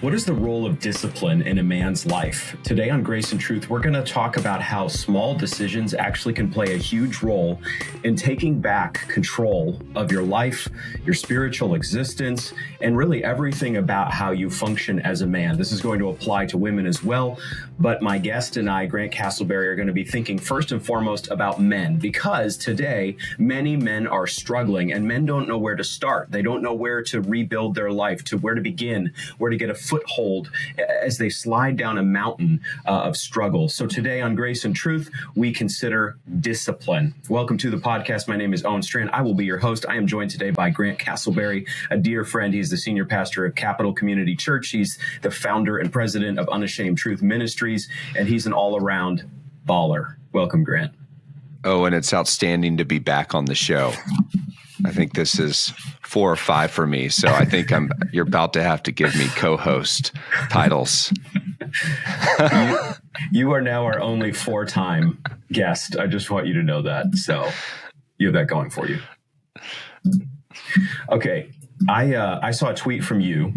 What is the role of discipline in a man's life? Today on Grace and Truth, we're going to talk about how small decisions actually can play a huge role in taking back control of your life, your spiritual existence, and really everything about how you function as a man. This is going to apply to women as well, but my guest and I, Grant Castleberry, are going to be thinking first and foremost about men, because today many men are struggling and men don't know where to start. They don't know where to rebuild their life, to where to begin, where to get a foothold as they slide down a mountain of struggle. So today on Grace and Truth, we consider discipline. Welcome to the podcast. My name is Owen Strachan. I will be your host. I am joined today by Grant Castleberry, a dear friend. He's the senior pastor of Capital Community Church. He's the founder and president of Unashamed Truth Ministries, and he's an all-around baller. Welcome, Grant. Oh, and it's outstanding to be back on the show. I think this is 4 or 5 for me, so I think you're about to have to give me co-host titles. You are now our only 4-time guest. I just want you to know that. So you have that going for you. Okay, I saw a tweet from you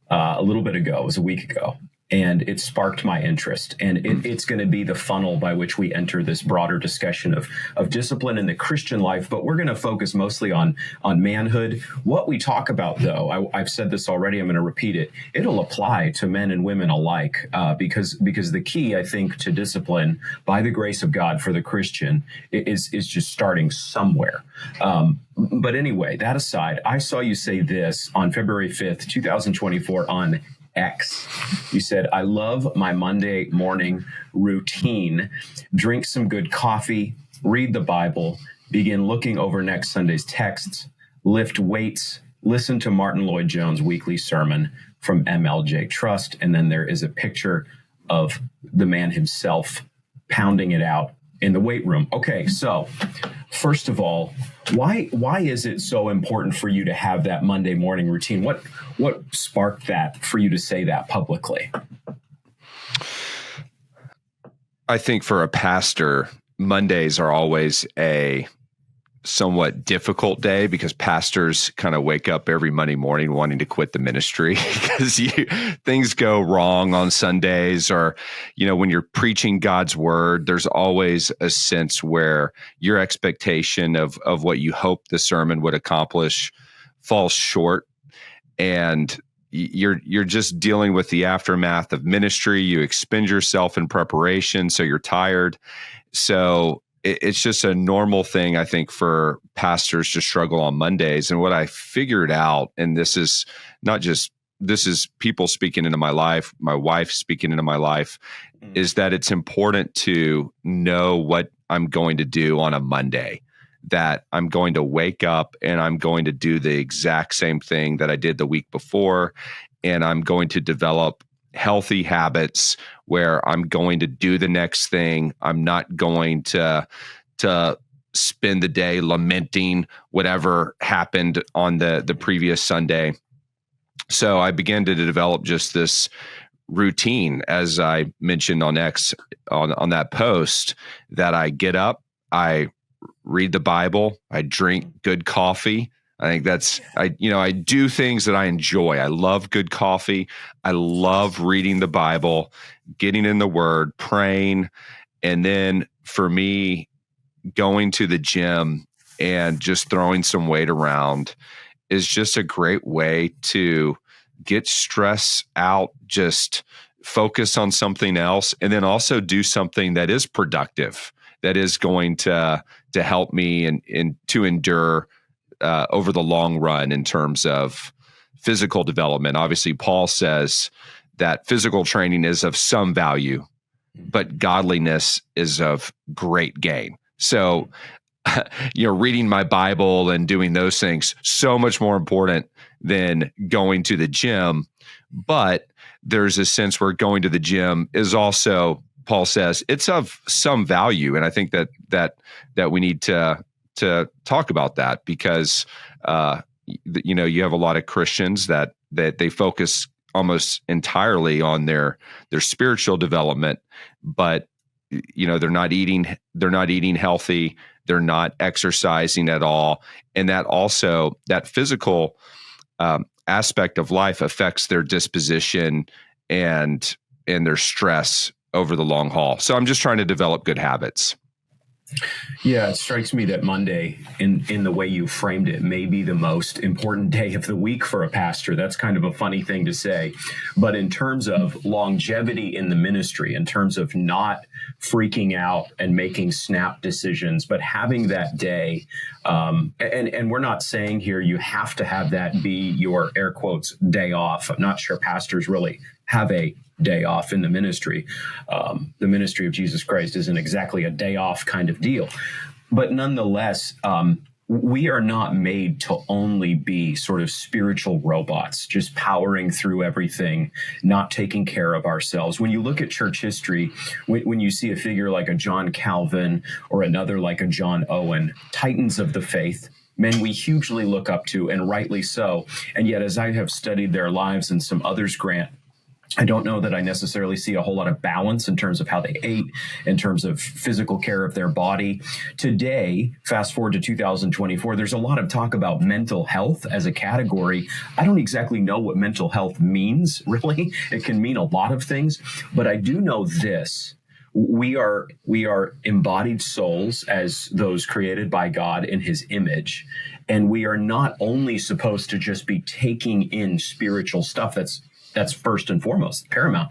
a little bit ago. It was a week ago. And it sparked my interest. And it's going to be the funnel by which we enter this broader discussion of discipline in the Christian life. But we're going to focus mostly on manhood. What we talk about, though, I've said this already, I'm going to repeat it. It'll apply to men and women alike, because the key, I think, to discipline by the grace of God for the Christian is just starting somewhere. But anyway, that aside, I saw you say this on February 5th, 2024 on X. You said, I love my Monday morning routine. Drink some good coffee, read the Bible, begin looking over next Sunday's texts, lift weights, listen to Martin Lloyd-Jones' weekly sermon from MLJ Trust. And then there is a picture of the man himself pounding it out in the weight room. Okay, so first of all, why is it so important for you to have that Monday morning routine? What sparked that for you to say that publicly? I think for a pastor, Mondays are always a somewhat difficult day because pastors kind of wake up every Monday morning wanting to quit the ministry because things go wrong on Sundays, or, when you're preaching God's word, there's always a sense where your expectation of what you hope the sermon would accomplish falls short. And you're just dealing with the aftermath of ministry. You expend yourself in preparation, so you're tired. So it's just a normal thing, I think, for pastors to struggle on Mondays. And what I figured out, and this is people speaking into my life, my wife speaking into my life, is that it's important to know what I'm going to do on a Monday, that I'm going to wake up and I'm going to do the exact same thing that I did the week before. And I'm going to develop healthy habits where I'm going to do the next thing. I'm not going to spend the day lamenting whatever happened on the previous Sunday. So I began to develop just this routine, as I mentioned on X, on that post, that I get up, I read the Bible, I drink good coffee. I think I do things that I enjoy. I love good coffee. I love reading the Bible, getting in the Word, praying. And then for me, going to the gym and just throwing some weight around is just a great way to get stress out, just focus on something else, and then also do something that is productive, that is going to help me and to endure over the long run in terms of physical development. Obviously, Paul says that physical training is of some value, but godliness is of great gain. So, reading my Bible and doing those things, so much more important than going to the gym. But there's a sense where going to the gym is also, Paul says, it's of some value. And I think that we need to talk about that, because you have a lot of Christians that they focus almost entirely on their spiritual development, but they're not eating healthy, they're not exercising at all, and that also that physical aspect of life affects their disposition and their stress over the long haul. So I'm just trying to develop good habits. Yeah, it strikes me that Monday, in the way you framed it, may be the most important day of the week for a pastor. That's kind of a funny thing to say. But in terms of longevity in the ministry, in terms of not freaking out and making snap decisions, but having that day, and we're not saying here you have to have that be your air quotes day off. I'm not sure pastors really have a day off in the ministry. The ministry of Jesus Christ isn't exactly a day off kind of deal. But nonetheless, we are not made to only be sort of spiritual robots, just powering through everything, not taking care of ourselves. When you look at church history, when you see a figure like a John Calvin or another like a John Owen, titans of the faith, men we hugely look up to, and rightly so. And yet, as I have studied their lives and some others, Grant, I don't know that I necessarily see a whole lot of balance in terms of how they ate, in terms of physical care of their body. Today, fast forward to 2024, there's a lot of talk about mental health as a category. I don't exactly know what mental health means, really. It can mean a lot of things, but I do know this. We are embodied souls as those created by God in his image. And we are not only supposed to just be taking in spiritual stuff that's first and foremost, paramount.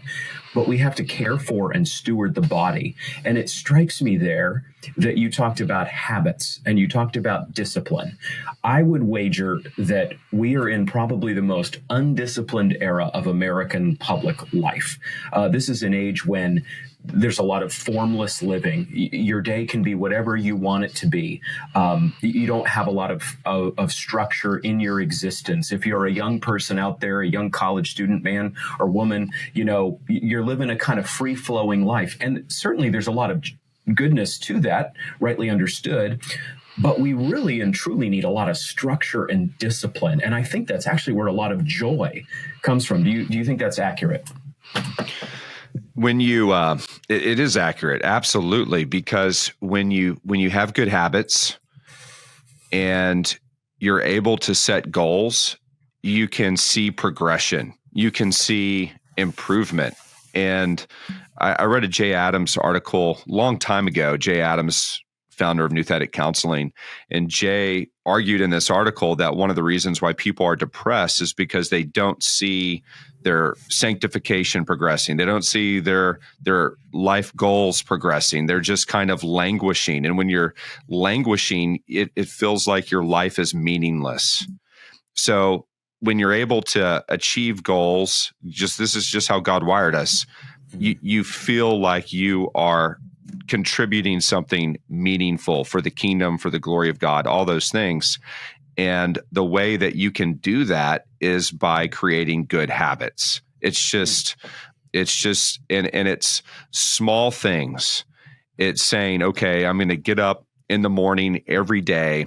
But we have to care for and steward the body. And it strikes me there that you talked about habits and you talked about discipline. I would wager that we are in probably the most undisciplined era of American public life. This is an age when there's a lot of formless living. Your day can be whatever you want it to be. You don't have a lot of structure in your existence. If you're a young person out there, a young college student, man or woman, you're living a kind of free-flowing life. And certainly there's a lot of goodness to that, rightly understood. But we really and truly need a lot of structure and discipline. And I think that's actually where a lot of joy comes from. Do you think that's accurate? When you, it is accurate, absolutely, because when you have good habits and you're able to set goals, you can see progression, you can see improvement. And I read a Jay Adams article a long time ago. Jay Adams, founder of Nouthetic Counseling, and Jay argued in this article that one of the reasons why people are depressed is because they don't see their sanctification progressing. They don't see their life goals progressing. They're just kind of languishing. And when you're languishing, it feels like your life is meaningless. So when you're able to achieve goals, this is just how God wired us. You feel like you are contributing something meaningful for the kingdom, for the glory of God, all those things. And the way that you can do that is by creating good habits. It's just, and it's small things. It's saying, okay, I'm going to get up in the morning every day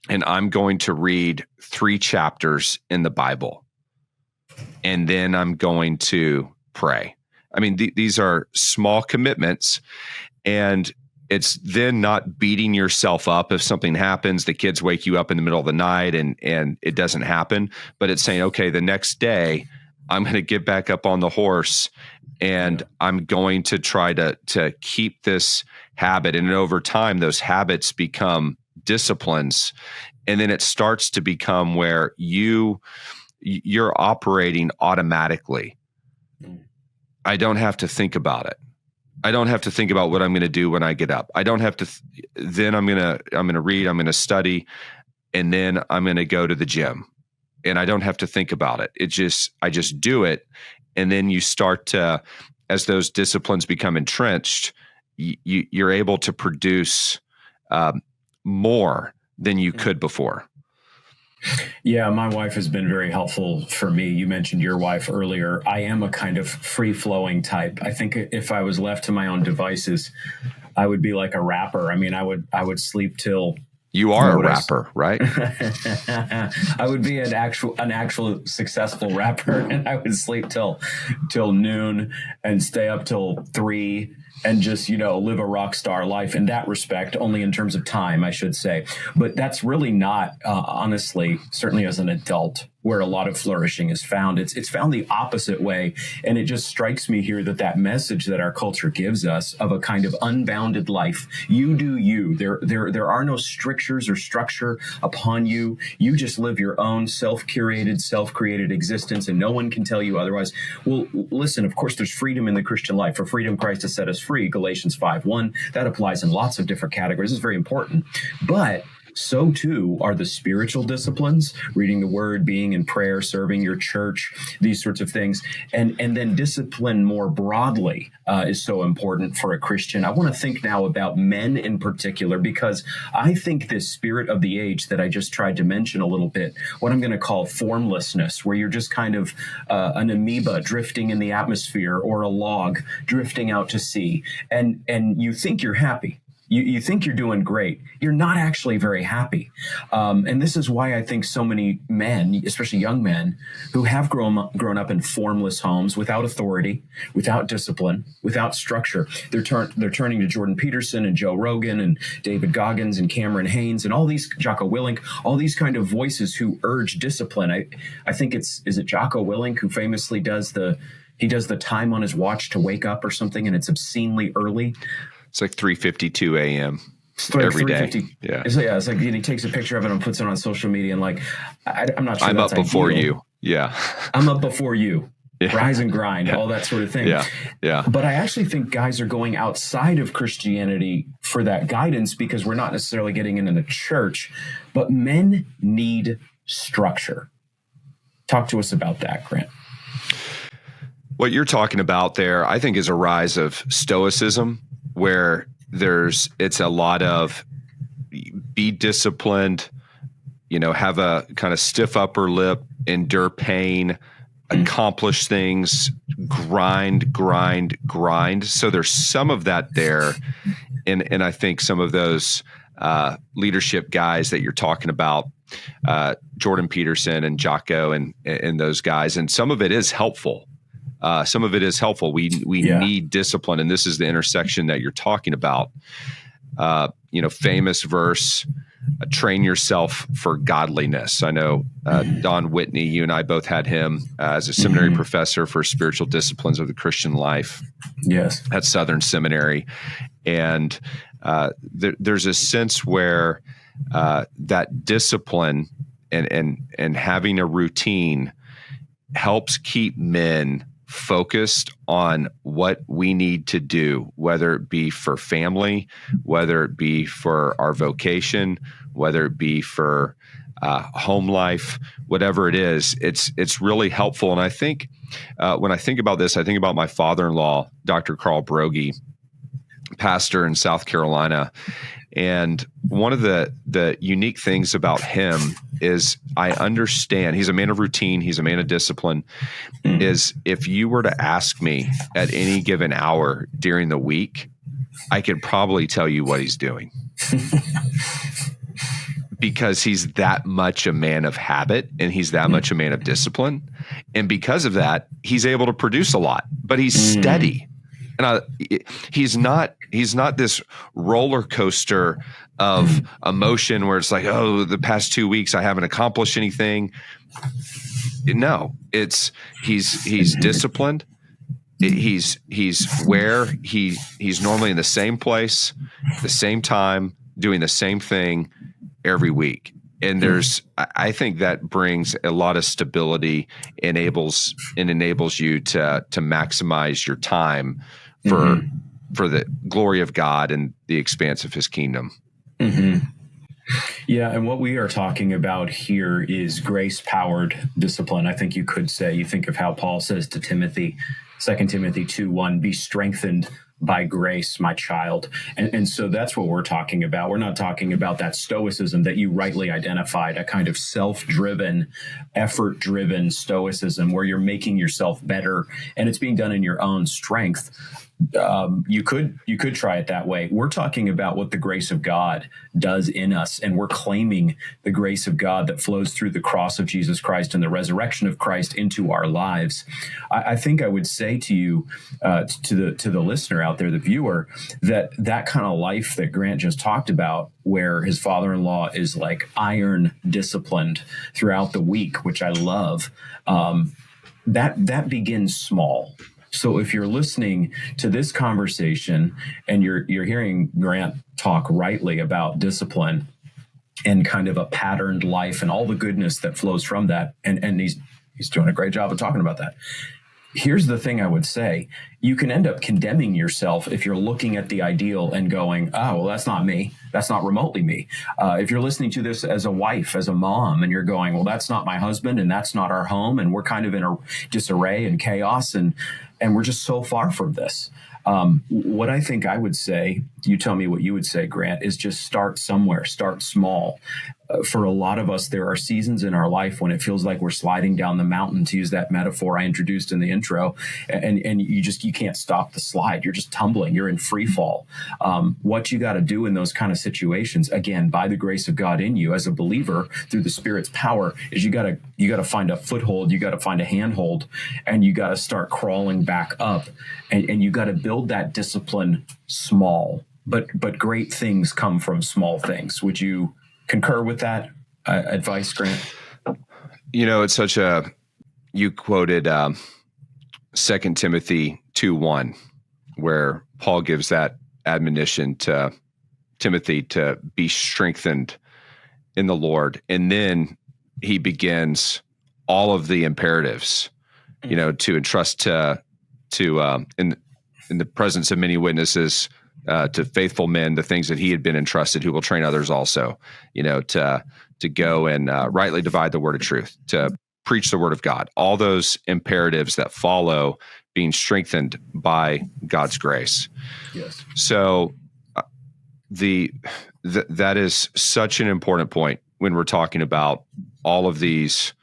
and I'm going to read 3 chapters in the Bible. And then I'm going to pray. I mean, these are small commitments, and it's then not beating yourself up if something happens. The kids wake you up in the middle of the night and it doesn't happen, but it's saying, okay, the next day I'm going to get back up on the horse and I'm going to try to keep this habit. And over time, those habits become disciplines. And then it starts to become where you're operating automatically. I don't have to think about it. I don't have to think about what I'm going to do when I get up. I don't have to. Then I'm going to read. I'm going to study, and then I'm going to go to the gym, and I don't have to think about it. I just do it, and then you start to, as those disciplines become entrenched, you're able to produce more than you could before. Yeah, my wife has been very helpful for me. You mentioned your wife earlier. I am a kind of free-flowing type. I think if I was left to my own devices, I would be like a rapper. I mean, I would sleep till... You are a rapper, right? I would be an actual successful rapper, and I would sleep till noon and stay up till 3 and just, live a rock star life in that respect, only in terms of time, I should say. But that's really not, honestly, certainly as an adult, where a lot of flourishing is found. It's found the opposite way. And it just strikes me here that message that our culture gives us of a kind of unbounded life. You do you. There are no strictures or structure upon you. You just live your own self-curated, self-created existence, and no one can tell you otherwise. Well, listen, of course, there's freedom in the Christian life. For freedom, Christ has set us free, Galatians 5:1. That applies in lots of different categories. It's very important. But so too are the spiritual disciplines, reading the word, being in prayer, serving your church, these sorts of things. And then discipline more broadly is so important for a Christian. I want to think now about men in particular, because I think this spirit of the age that I just tried to mention a little bit, what I'm going to call formlessness, where you're just kind of an amoeba drifting in the atmosphere, or a log drifting out to sea, and you think you're happy. You think you're doing great. You're not actually very happy. And this is why I think so many men, especially young men, who have grown up in formless homes, without authority, without discipline, without structure, they're turning to Jordan Peterson and Joe Rogan and David Goggins and Cameron Haynes and all these, Jocko Willink, all these kind of voices who urge discipline. I think is it Jocko Willink who famously does the time on his watch to wake up or something, and it's obscenely early. It's like 3:52 a.m. every day. Yeah. It's like he takes a picture of it and puts it on social media, and I'm not sure. I'm up before you. Yeah. I'm up before you. Yeah. Rise and grind, all that sort of thing. Yeah. Yeah. But I actually think guys are going outside of Christianity for that guidance, because we're not necessarily getting into the church, but men need structure. Talk to us about that, Grant. What you're talking about there, I think, is a rise of Stoicism, where it's a lot of be disciplined, have a kind of stiff upper lip, endure pain, accomplish things, grind. So there's some of that there. And I think some of those leadership guys that you're talking about, Jordan Peterson and Jocko and those guys, and some of it is helpful. We need discipline, and this is the intersection that you're talking about. Famous verse, train yourself for godliness. I know Don Whitney, you and I both had him as a seminary professor for spiritual disciplines of the Christian life. Yes, at Southern Seminary, and there's a sense where that discipline and having a routine helps keep men focused on what we need to do, whether it be for family, whether it be for our vocation, whether it be for home life, whatever it is. It's really helpful. And I think when I think about this, I think about my father-in-law, Dr. Carl Broggie, pastor in South Carolina. And one of the unique things about him is I understand he's a man of routine. He's a man of discipline. Is if you were to ask me at any given hour during the week, I could probably tell you what he's doing because he's that much a man of habit and he's that much a man of discipline. And because of that, he's able to produce a lot, but he's steady. And he's not this roller coaster of emotion where it's like, oh, the past 2 weeks I haven't accomplished anything. No, he's disciplined. He's normally in the same place, the same time, doing the same thing every week. And I think that brings a lot of stability, enables you to maximize your time for the glory of God and the expanse of his kingdom. Yeah, and what we are talking about here is grace-powered discipline. I think you could say, you think of how Paul says to Timothy, 2 Timothy 2:1, be strengthened by grace, my child. And so that's what we're talking about. We're not talking about that stoicism that you rightly identified, a kind of self-driven, effort-driven stoicism where you're making yourself better and it's being done in your own strength. You could try it that way. We're talking about what the grace of God does in us, and we're claiming the grace of God that flows through the cross of Jesus Christ and the resurrection of Christ into our lives. I think I would say to you, to the listener out out there, the viewer, that kind of life that Grant just talked about, where his father-in-law is like iron disciplined throughout the week, which I love, that begins small. So if you're listening to this conversation and you're hearing Grant talk rightly about discipline and kind of a patterned life and all the goodness that flows from that, and he's doing a great job of talking about that. Here's the thing I would say. You can end up condemning yourself if you're looking at the ideal and going, oh, well, that's not me. That's not remotely me. If you're listening to this as a wife, as a mom, and you're going, well, that's not my husband and that's not our home, and we're kind of in a disarray and chaos, and we're just so far from this. What I think I would say, you tell me what you would say, Grant, is just start somewhere, start small. For a lot of us, there are seasons in our life when it feels like we're sliding down the mountain, to use that metaphor I introduced in the intro, and you can't stop the slide. You're just tumbling. You're in free fall. What you got to do in those kind of situations, again, by the grace of God in you as a believer through the Spirit's power, is you got to find a foothold. You got to find a handhold, and you got to start crawling back up, and you got to build that discipline small. But great things come from small things. Would you concur with that advice, Grant? It's such you quoted 2 Timothy 2:1, where Paul gives that admonition to Timothy to be strengthened in the Lord. And then he begins all of the imperatives, to entrust to in the presence of many witnesses, to faithful men, the things that he had been entrusted, who will train others also, to go and rightly divide the word of truth, to preach the word of God, all those imperatives that follow being strengthened by God's grace. Yes. So that is such an important point when we're talking about all of these.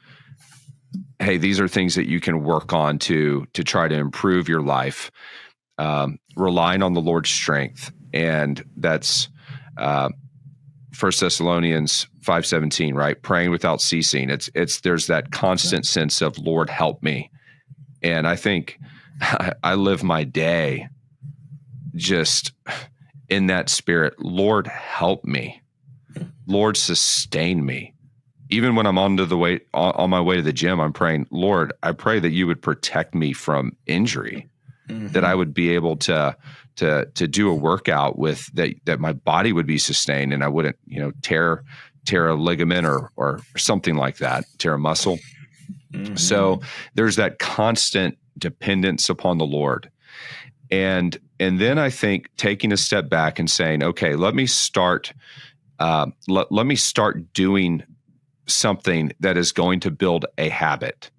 Hey, these are things that you can work on to try to improve your life. Relying on the Lord's strength, and that's 1 Thessalonians 5:17, right? Praying without ceasing. There's that constant sense of, Lord, help me. And I think I live my day just in that spirit. Lord, help me. Lord, sustain me. Even when I'm on my way to the gym, I'm praying, Lord, I pray that you would protect me from injury. Mm-hmm. That I would be able to do a workout with that my body would be sustained, and I wouldn't, tear a ligament or something like that, tear a muscle. Mm-hmm. So there's that constant dependence upon the Lord. And then I think taking a step back and saying, okay, let me start doing something that is going to build a habit,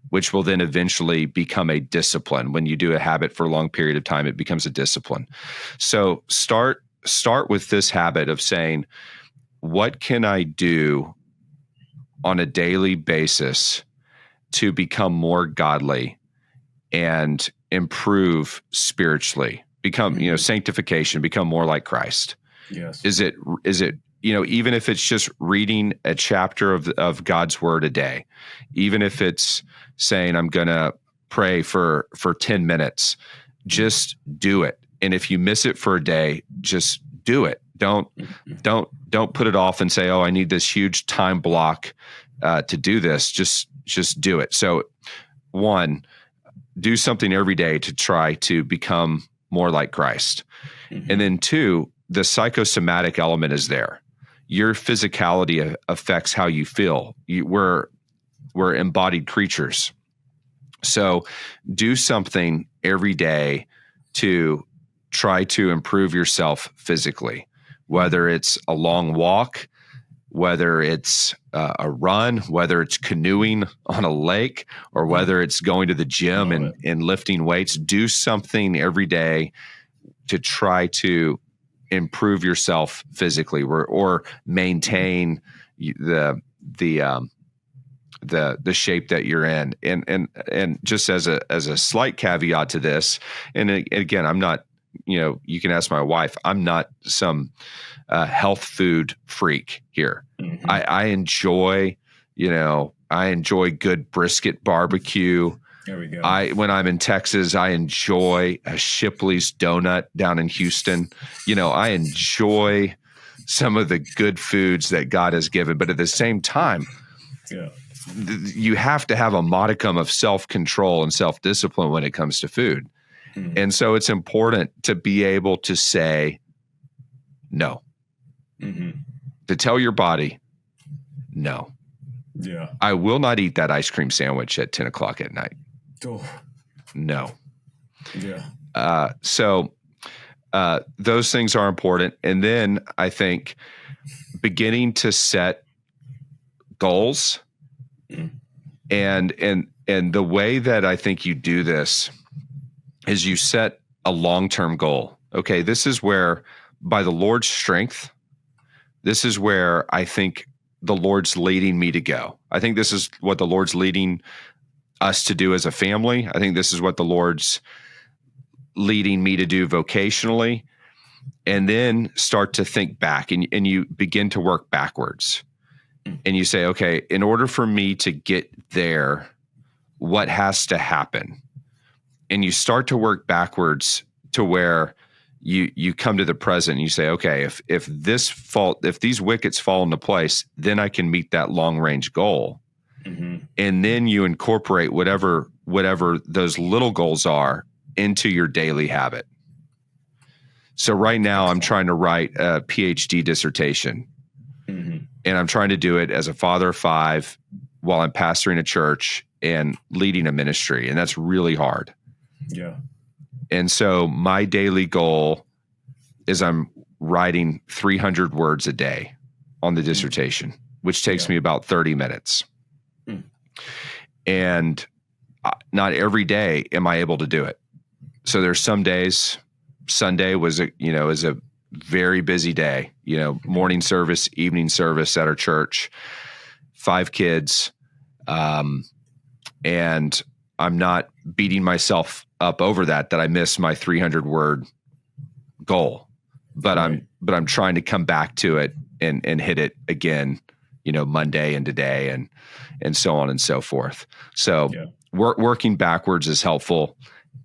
which will then eventually become a discipline. When you do a habit for a long period of time, it becomes a discipline. So start with this habit of saying, what can I do on a daily basis to become more godly and improve spiritually, become, sanctification, become more like Christ? Yes. Is it, even if it's just reading a chapter of God's word a day, even if it's saying I'm going to pray for 10 minutes, just do it. And if you miss it for a day, just do it. Don't put it off and say, oh, I need this huge time block to do this. Just do it. So 1, do something every day to try to become more like Christ. Mm-hmm. And then 2, the psychosomatic element is there. Your physicality affects how you feel. We're embodied creatures. So do something every day to try to improve yourself physically, whether it's a long walk, whether it's a run, whether it's canoeing on a lake, or whether it's going to the gym and lifting weights. Do something every day to try to improve yourself physically, or maintain the shape that you're in. And just as a slight caveat to this, and again, I'm not, you can ask my wife, I'm not some health food freak here. Mm-hmm. I enjoy good brisket barbecue. There we go. When I'm in Texas, I enjoy a Shipley's donut down in Houston. I enjoy some of the good foods that God has given, but at the same time, you have to have a modicum of self-control and self-discipline when it comes to food. And so it's important to be able to say no, to tell your body, no. Yeah. I will not eat that ice cream sandwich at 10 o'clock at night. Oh. No. Yeah. So those things are important. And then I think beginning to set goals and the way that I think you do this is you set a long-term goal. Okay. This is where, by the Lord's strength, this is where I think the Lord's leading me to go. I think this is what the Lord's leading us to do as a family. I think this is what the Lord's leading me to do vocationally. And then start to think back and you begin to work backwards. And you say, okay, in order for me to get there, what has to happen? And you start to work backwards to where you come to the present and you say, okay, if these wickets fall into place, then I can meet that long range goal. And then you incorporate whatever those little goals are into your daily habit. So right now I'm trying to write a PhD dissertation, and I'm trying to do it as a father of 5 while I'm pastoring a church and leading a ministry. And that's really hard. Yeah. And so my daily goal is I'm writing 300 words a day on the dissertation, which takes me about 30 minutes. And not every day am I able to do it. So there's some days. Sunday is a very busy day, morning service, evening service at our church, 5 kids. And I'm not beating myself up over that I missed my 300 word goal, but I'm trying to come back to it and hit it again, Monday and today and so on and so forth. So working backwards is helpful,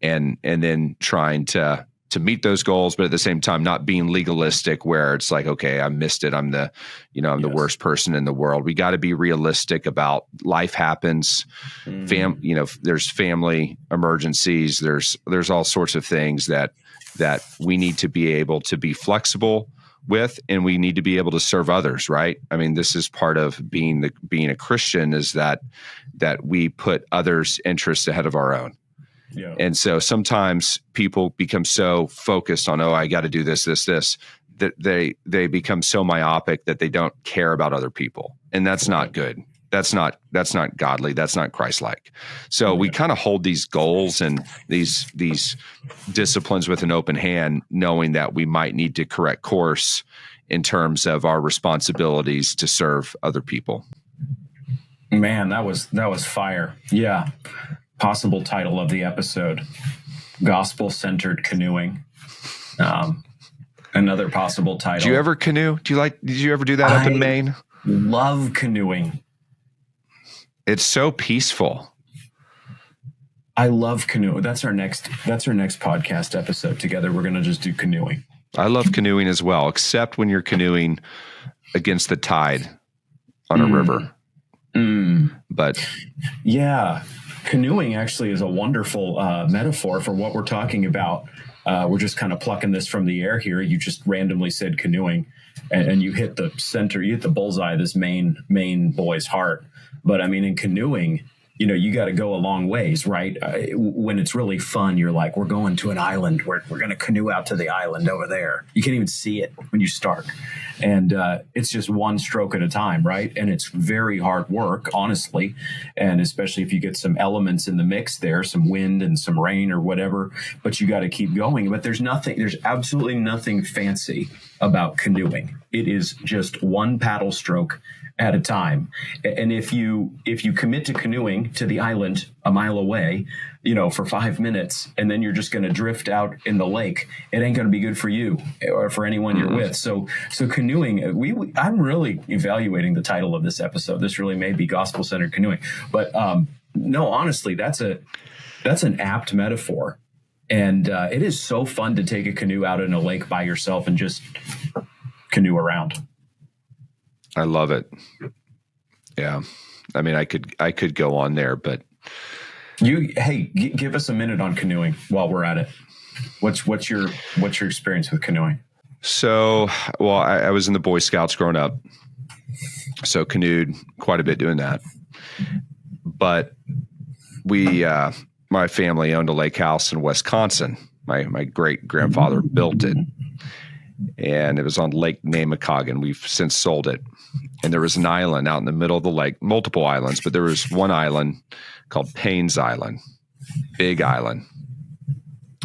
and then trying to meet those goals, but at the same time, not being legalistic where it's like, okay, I missed it. I'm the worst person in the world. We got to be realistic about life happens. There's family emergencies. There's all sorts of things that we need to be able to be flexible with, and we need to be able to serve others. Right. I mean, this is part of being a Christian, is that we put others' interests ahead of our own. Yeah. And so sometimes people become so focused on, I got to do this, that they become so myopic that they don't care about other people. And that's not good. That's not godly. That's not Christ-like. So we kind of hold these goals and these disciplines with an open hand, knowing that we might need to correct course in terms of our responsibilities to serve other people. Man, that was fire. Yeah. Possible title of the episode: Gospel-Centered Canoeing. Another possible title. Do you ever canoe? Did you ever do that up in Maine? Love canoeing. It's so peaceful. I love canoe. That's our next podcast episode together. We're going to just do canoeing. I love canoeing as well, except when you're canoeing against the tide on a river. But yeah. Canoeing actually is a wonderful metaphor for what we're talking about. We're just kind of plucking this from the air here. You just randomly said canoeing, and you hit the center, you hit the bullseye of this Maine boy's heart. But I mean, in canoeing, you got to go a long ways, right? When it's really fun, you're like, we're going to an island. We're going to canoe out to the island over there. You can't even see it when you start. And it's just one stroke at a time, right? And it's very hard work, honestly. And especially if you get some elements in the mix there, some wind and some rain or whatever, but you got to keep going. But there's absolutely nothing fancy about canoeing. It is just one paddle stroke at a time. And if you commit to canoeing to the island a mile away, for 5 minutes, and then you're just going to drift out in the lake, it ain't going to be good for you or for anyone you're with. So canoeing, I'm really evaluating the title of this episode. This really may be Gospel-Centered Canoeing, but No, honestly, that's an apt metaphor. And it is so fun to take a canoe out in a lake by yourself and just canoe around. I love it. Yeah. I mean, I could go on there, but give us a minute on canoeing while we're at it. What's your experience with canoeing? So, well, I was in the Boy Scouts growing up, so canoed quite a bit doing that. But my family owned a lake house in Wisconsin. My great grandfather built it, and it was on Lake Namakogan. We've since sold it. And there was an island out in the middle of the lake, multiple islands, but there was one island called Payne's Island, big island.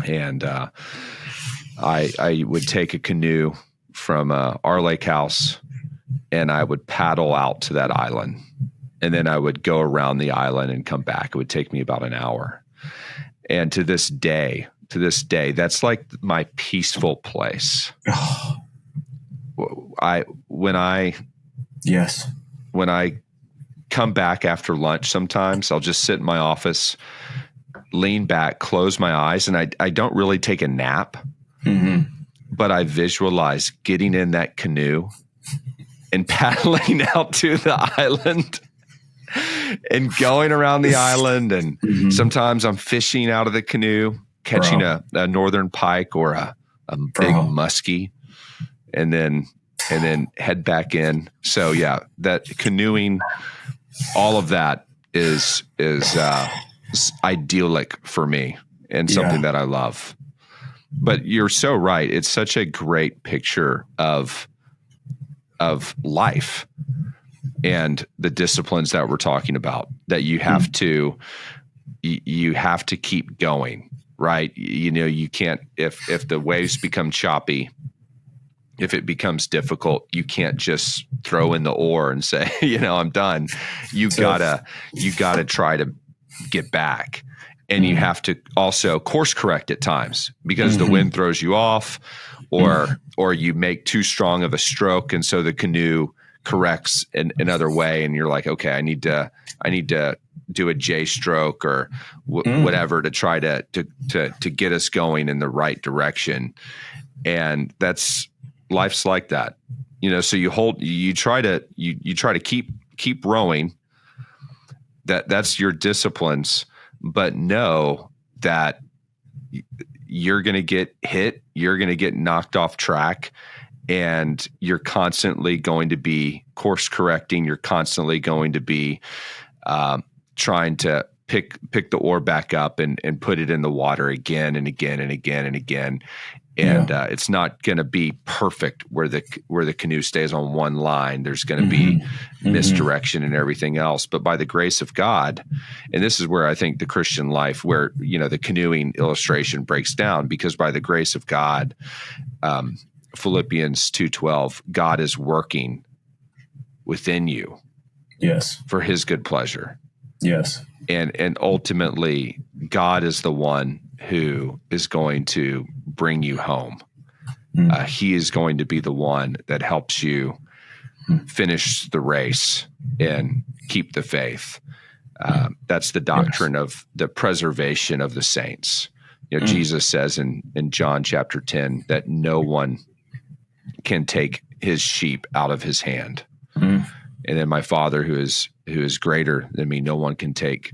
And I would take a canoe from our lake house, and I would paddle out to that island. And then I would go around the island and come back. It would take me about an hour. And to this day, that's like my peaceful place. When I come back after lunch, sometimes I'll just sit in my office, lean back, close my eyes, and I don't really take a nap, but I visualize getting in that canoe and paddling out to the island and going around the island. And sometimes I'm fishing out of the canoe, catching a northern pike or a big muskie, and then head back in. So yeah, that canoeing, all of that is idyllic for me and something that I love. But you're so right. It's such a great picture of life and the disciplines that we're talking about, that you have to keep going, right? You know, you can't, if the waves become choppy, if it becomes difficult, you can't just throw in the oar and say, I'm done. You gotta try to get back. And you have to also course correct at times because the wind throws you off, or you make too strong of a stroke, and so the canoe corrects in another way, and you're like, okay, I need to do a J stroke or whatever to try to get us going in the right direction. And that's life's like that, so you try to keep rowing. That's your disciplines, but know that you're going to get hit, you're going to get knocked off track, and you're constantly going to be course correcting. You're constantly going to be trying to pick the oar back up and put it in the water again and again and again and again. And it's not going to be perfect where the canoe stays on one line. There's going to be misdirection and everything else. But by the grace of God, and this is where I think the Christian life, where the canoeing illustration breaks down, because by the grace of God, Philippians 2:12, God is working within you, for His good pleasure, and ultimately, God is the one who is going to bring you home. He is going to be the one that helps you finish the race and keep the faith. That's the doctrine of the preservation of the saints. Jesus says in John chapter 10 that no one can take his sheep out of his hand. And then my Father who is greater than me, no one can take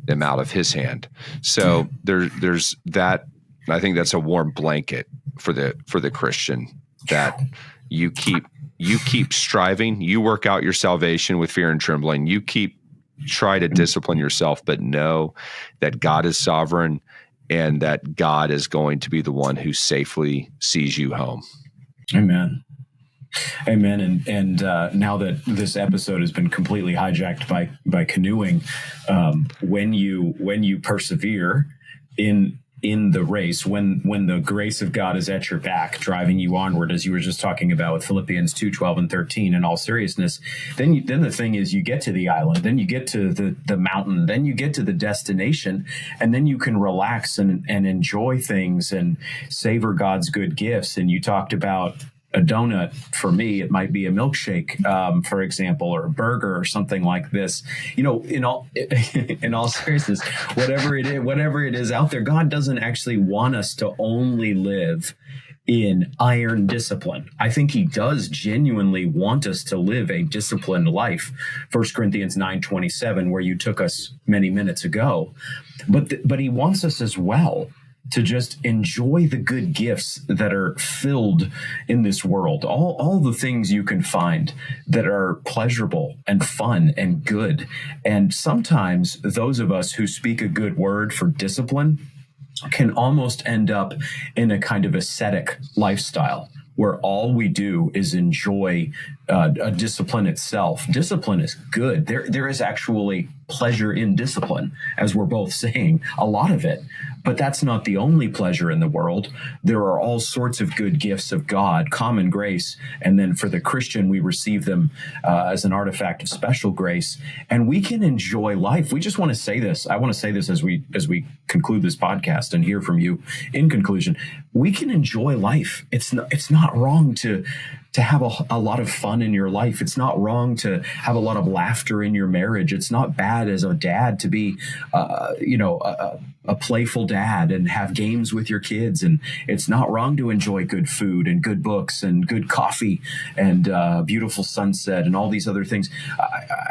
them out of his hand. So there's that. I think that's a warm blanket for the Christian, that you keep striving, you work out your salvation with fear and trembling, you try to discipline yourself, but know that God is sovereign and that God is going to be the one who safely sees you home. Amen. And now that this episode has been completely hijacked by canoeing, when you persevere in the race, when the grace of God is at your back, driving you onward, as you were just talking about with Philippians 2:12 and 13, in all seriousness, then the thing is, you get to the island, then you get to the mountain, then you get to the destination, and then you can relax and enjoy things and savor God's good gifts. And you talked about a donut. For me, it might be a milkshake, for example, or a burger or something like this. In all seriousness, whatever it is out there, God doesn't actually want us to only live in iron discipline. I think he does genuinely want us to live a disciplined life. 1 Corinthians 9:27, where you took us many minutes ago. But he wants us as well to just enjoy the good gifts that are filled in this world. All the things you can find that are pleasurable and fun and good. And sometimes those of us who speak a good word for discipline can almost end up in a kind of ascetic lifestyle where all we do is enjoy a discipline itself. Discipline is good. There is actually pleasure in discipline, as we're both saying, a lot of it. But that's not the only pleasure in the world. There are all sorts of good gifts of God, common grace. And then for the Christian, we receive them as an artifact of special grace. And we can enjoy life. We just want to say this. I want to say this as we conclude this podcast and hear from you in conclusion. We can enjoy life. It's not wrong to have a lot of fun in your life. It's not wrong to have a lot of laughter in your marriage. It's not bad as a dad to be, a playful dad and have games with your kids. And it's not wrong to enjoy good food and good books and good coffee and beautiful sunset and all these other things.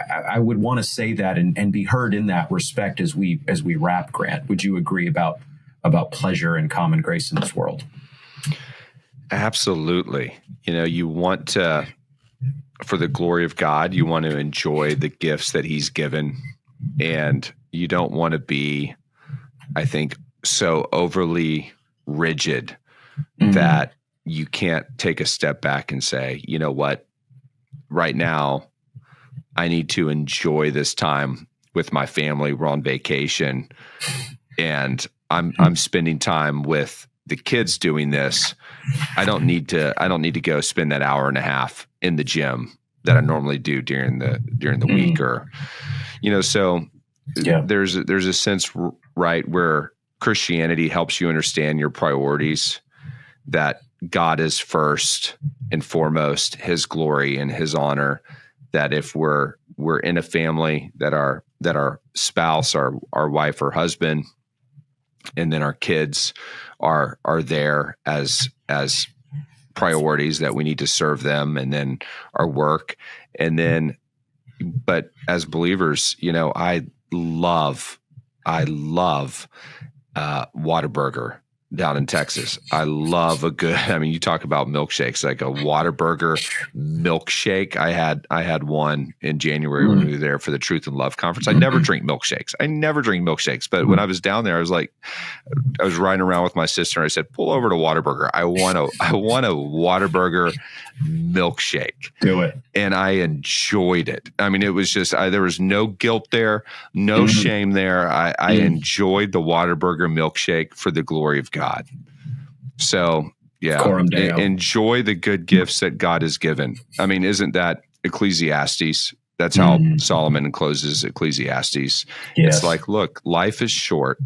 I would want to say that and be heard in that respect as we wrap, Grant. Would you agree about pleasure and common grace in this world? Absolutely. You want to, for the glory of God, you want to enjoy the gifts that he's given. And you don't want to be, I think, so overly rigid that you can't take a step back and say, you know what, right now, I need to enjoy this time with my family. We're on vacation and I'm spending time with the kids doing this. I don't need to go spend that hour and a half in the gym that I normally do during the week, or, so yeah. There's a sense, right, where Christianity helps you understand your priorities, that God is first and foremost, his glory and his honor, that if we're in a family, that our spouse, our wife or husband, and then our kids are there as priorities, that we need to serve them, and then our work. And then, but as believers, I love Whataburger down in Texas. I love you talk about milkshakes, like a Whataburger milkshake. I had one in January when we were there for the Truth and Love conference. I never drink milkshakes. But when I was down there, I was riding around with my sister and I said, pull over to Whataburger. I want a Whataburger milkshake. Do it. And I enjoyed it. It was just, there was no guilt there, no shame there. I enjoyed the Whataburger milkshake for the glory of God. So yeah, enjoy the good gifts that God has given. Isn't that Ecclesiastes? That's how Solomon closes Ecclesiastes. Yes. It's like, look, life is short.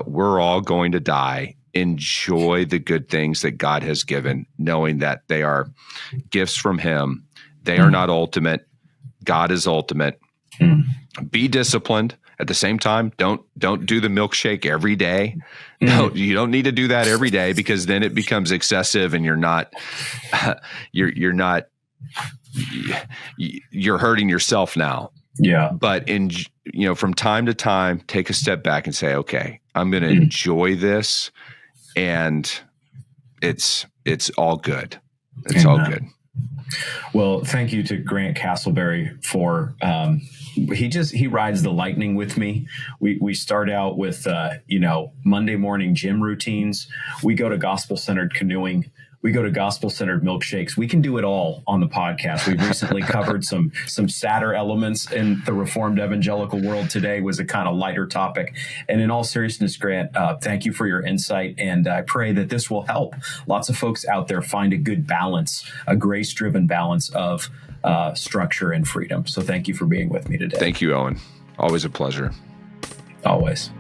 We're all going to die. Enjoy the good things that God has given, knowing that they are gifts from him. They are not ultimate. God is ultimate. Be disciplined. At the same time, don't do the milkshake every day. No, you don't need to do that every day, because then it becomes excessive and you're hurting yourself now. Yeah. But from time to time, take a step back and say, okay, I'm going to enjoy this, and it's all good. It's all good. Well, thank you to Grant Castleberry for he rides the lightning with me. We start out with Monday morning gym routines. We go to gospel-centered canoeing. We go to gospel-centered milkshakes. We can do it all on the podcast. We've recently covered some sadder elements in the Reformed evangelical world. Today was a kind of lighter topic. And in all seriousness, Grant, thank you for your insight. And I pray that this will help lots of folks out there find a good balance, a grace-driven balance of structure and freedom. So thank you for being with me today. Thank you, Owen. Always a pleasure. Always.